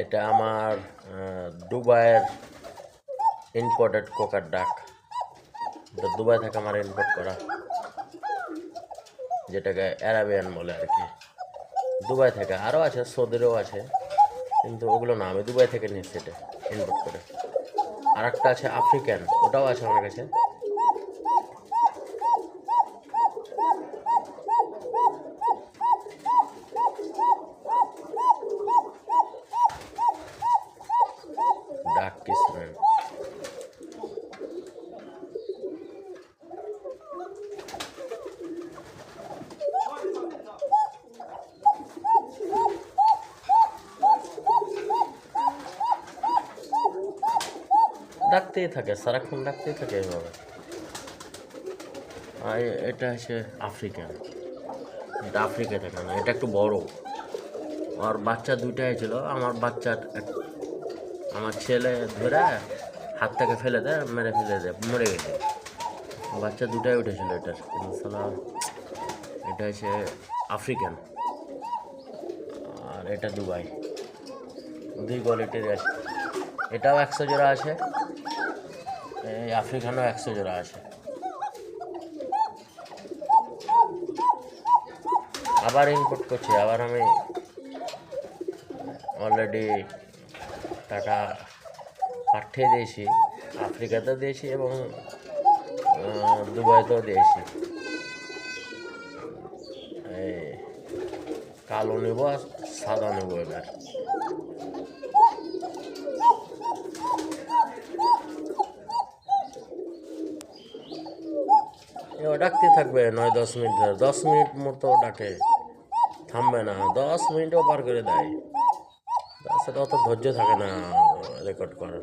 এটা আমার দুবাইয়ের ইম্পোর্টেড কোকার ডাক। এটা দুবাই থেকে আমার ইম্পোর্ট করা, যেটাকে অ্যারাবিয়ান বলে আর কি। দুবাই থেকে আরও আছে, সৌদিরও আছে, কিন্তু ওগুলো না, আমি দুবাই থেকে নিচ্ছি এটা ইম্পোর্ট করে। আর একটা আছে আফ্রিকান, ওটাও আছে আমার কাছে। ডাক কিসম্যান। ডাকতেই থাকে, সারাক্ষণ ডাকতেই থাকে এভাবে। আর এটা হচ্ছে আফ্রিকান, এটা আফ্রিকা থাকে না, এটা একটু বড়। আর বাচ্চা দুইটাই ছিল। আমার ছেলে ধরে হাত থেকে ফেলে দেয়, মেরে ফেলে দেয়, মরে গেছে। বাচ্চা দুটাই উঠেছিল এটার, কিন্তু সালা এটা হচ্ছে আফ্রিকান আর এটা দুবাই। দুই কোয়ালিটির আছে। এটাও 100 জোড়া আছে, এই আফ্রিকানও 100 জোড়া আছে। আবার ইম্পোর্ট করছি, আবার আমি অলরেডি টাকা পাঠিয়ে দিয়েছি, আফ্রিকাতেও দিয়েছি এবং দুবাইতেও দিয়েছি। এই কালো নেব আর সাদা নেব এবার। ও ডাকতে থাকবে 9-10 মিনিট ধরে, 10 মিনিট মতো ডাকে, থামবে না, 10 মিনিটও পার করে দেয়। তার সাথে অত ধৈর্য থাকে না রেকর্ড করার।